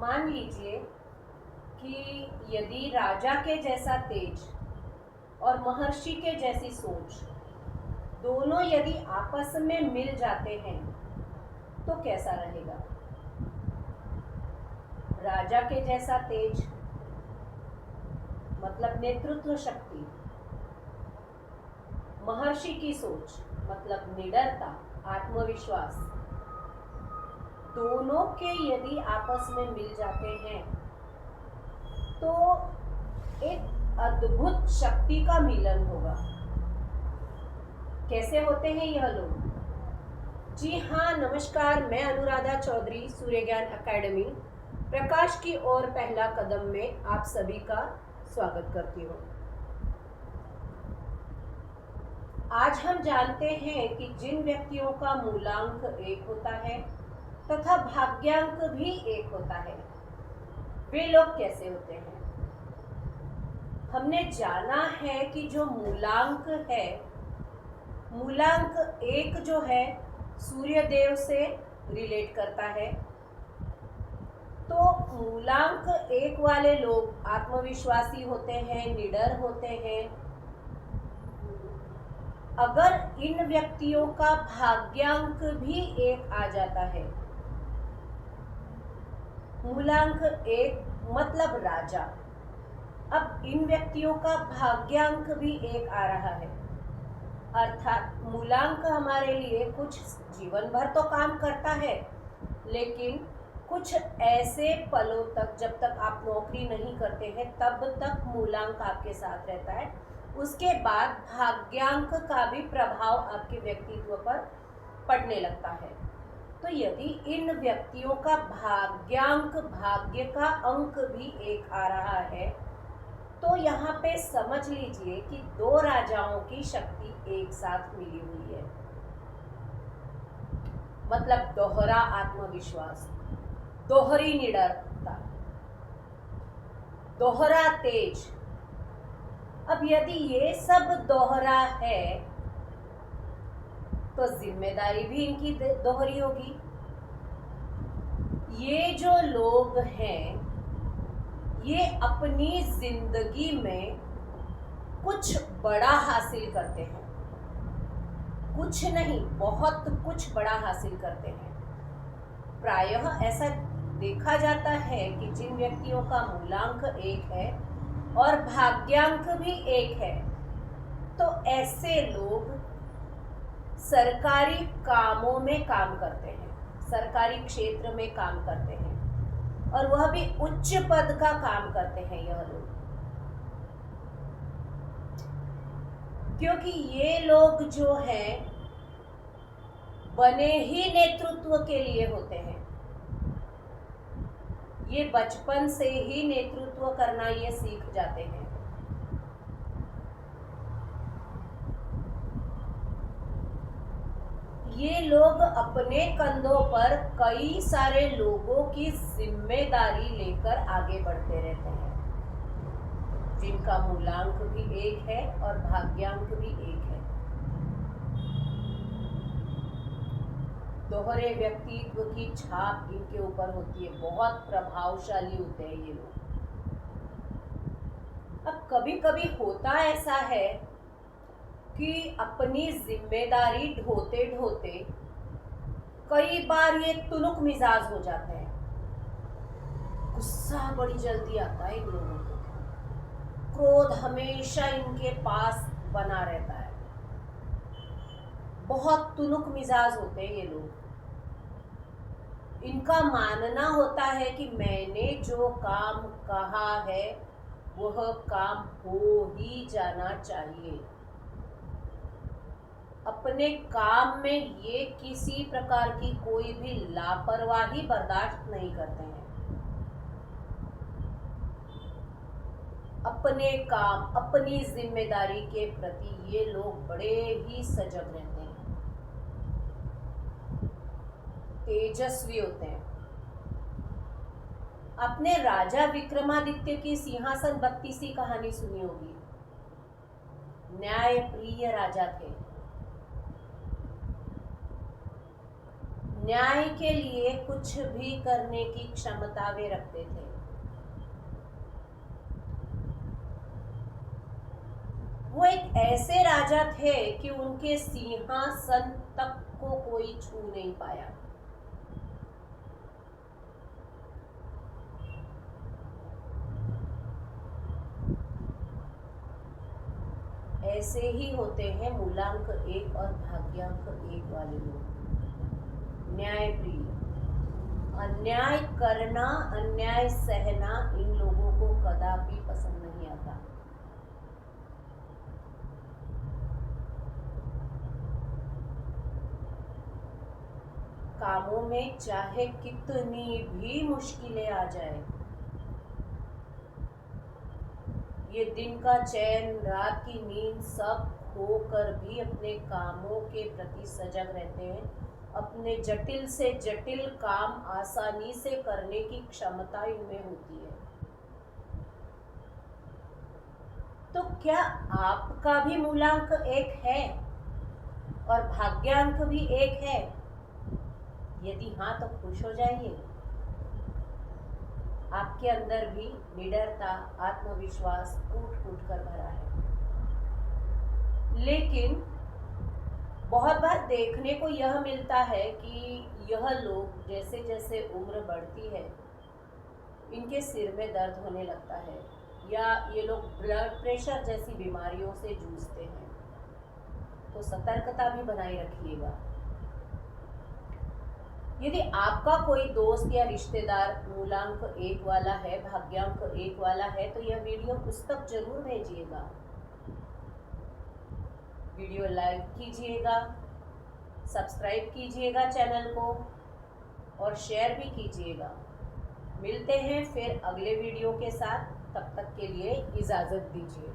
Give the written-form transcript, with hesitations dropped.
मान लीजिए कि यदि राजा के जैसा तेज और महर्षि के जैसी सोच दोनों यदि आपस में मिल जाते हैं तो कैसा रहेगा। राजा के जैसा तेज मतलब नेतृत्व शक्ति, महर्षि की सोच मतलब निडरता, आत्मविश्वास, दोनों के यदि आपस में मिल जाते हैं तो एक अद्भुत शक्ति का मिलन होगा। कैसे होते हैं यह लोग? जी हाँ, नमस्कार। मैं अनुराधा चौधरी, सूर्य ज्ञान अकेडमी प्रकाश की ओर पहला कदम में आप सभी का स्वागत करती हूँ। आज हम जानते हैं कि जिन व्यक्तियों का मूलांक 1 होता है तथा भाग्यांक भी 1 होता है, वे लोग कैसे होते हैं। हमने जाना है कि जो मूलांक है, मूलांक 1 जो है सूर्य देव से रिलेट करता है। तो मूलांक 1 वाले लोग आत्मविश्वासी होते हैं, निडर होते हैं। अगर इन व्यक्तियों का भाग्यांक भी 1 आ जाता है, मूलांक 1 मतलब राजा, अब इन व्यक्तियों का भाग्यांक भी 1 आ रहा है, अर्थात मूलांक हमारे लिए कुछ जीवन भर तो काम करता है, लेकिन कुछ ऐसे पलों तक, जब तक आप नौकरी नहीं करते हैं तब तक मूलांक आपके साथ रहता है। उसके बाद भाग्यांक का भी प्रभाव आपके व्यक्तित्व पर पड़ने लगता है। तो यदि इन व्यक्तियों का भाग्यांक, भाग्य का अंक भी 1 आ रहा है, तो यहाँ पे समझ लीजिए कि 2 राजाओं की शक्ति एक साथ मिली हुई है। मतलब दोहरा आत्मविश्वास, दोहरी निडरता, दोहरा तेज। अब यदि ये सब दोहरा है तो जिम्मेदारी भी इनकी दोहरी होगी। ये जो लोग हैं, ये अपनी जिंदगी में कुछ बड़ा हासिल करते हैं, कुछ नहीं बहुत कुछ बड़ा हासिल करते हैं। प्रायः ऐसा देखा जाता है कि जिन व्यक्तियों का मूलांक 1 है और भाग्यांक भी 1 है, तो ऐसे लोग सरकारी कामों में काम करते हैं, सरकारी क्षेत्र में काम करते हैं, और वह भी उच्च पद का काम करते हैं यह लोग। क्योंकि ये लोग जो हैं बने ही नेतृत्व के लिए होते हैं। ये बचपन से ही नेतृत्व करना ये सीख जाते हैं। ये लोग अपने कंधों पर कई सारे लोगों की जिम्मेदारी लेकर आगे बढ़ते रहते हैं, जिनका मूलांक भी 1 है और भाग्यांक भी 1 है। दोहरे व्यक्तित्व की छाप इनके ऊपर होती है, बहुत प्रभावशाली होते हैं ये लोग। अब कभी कभी होता ऐसा है कि अपनी जिम्मेदारी ढोते ढोते कई बार ये तुनुक मिजाज हो जाते हैं। गुस्सा बड़ी जल्दी आता है इन लोगों को, क्रोध हमेशा इनके पास बना रहता है, बहुत तुनुक मिजाज होते हैं ये लोग। इनका मानना होता है कि मैंने जो काम कहा है वह काम हो ही जाना चाहिए। अपने काम में ये किसी प्रकार की कोई भी लापरवाही बर्दाश्त नहीं करते हैं। अपने काम, अपनी जिम्मेदारी के प्रति ये लोग बड़े ही सजग रहते हैं, तेजस्वी होते हैं। आपने राजा विक्रमादित्य की सिंहासन 32 कहानी सुनी होगी। न्याय प्रिय राजा थे, न्याय के लिए कुछ भी करने की क्षमता वे रखते थे। वो एक ऐसे राजा थे कि उनके सिंहासन तक को कोई छू नहीं पाया। ऐसे ही होते हैं मूलांक 1 और भाग्यांक 1 वाले लोग। न्यायप्रिय, अन्याय करना, अन्याय सहना इन लोगों को कदापि पसंद नहीं आता। कामों में चाहे कितनी भी मुश्किलें आ जाए, ये दिन का चैन, रात की नींद सब खोकर भी अपने कामों के प्रति सजग रहते हैं। अपने जटिल से जटिल काम आसानी से करने की क्षमता इनमें होती है। तो क्या आपका भी मूलांक 1 है और भाग्यांक भी 1 है? यदि हाँ तो खुश हो जाइए। आपके अंदर भी निडरता, आत्मविश्वास कूट कूट कर भरा है। लेकिन बहुत बार देखने को यह मिलता है कि यह लोग जैसे जैसे उम्र बढ़ती है, इनके सिर में दर्द होने लगता है या ये लोग ब्लड प्रेशर जैसी बीमारियों से जूझते हैं। तो सतर्कता भी बनाए रखिएगा। यदि आपका कोई दोस्त या रिश्तेदार मूलांक 1 वाला है, भाग्यांक 1 वाला है, तो यह वीडियो उस तक जरूर भेजिएगा। वीडियो लाइक कीजिएगा, सब्सक्राइब कीजिएगा चैनल को और शेयर भी कीजिएगा। मिलते हैं फिर अगले वीडियो के साथ, तब तक के लिए इजाज़त दीजिए।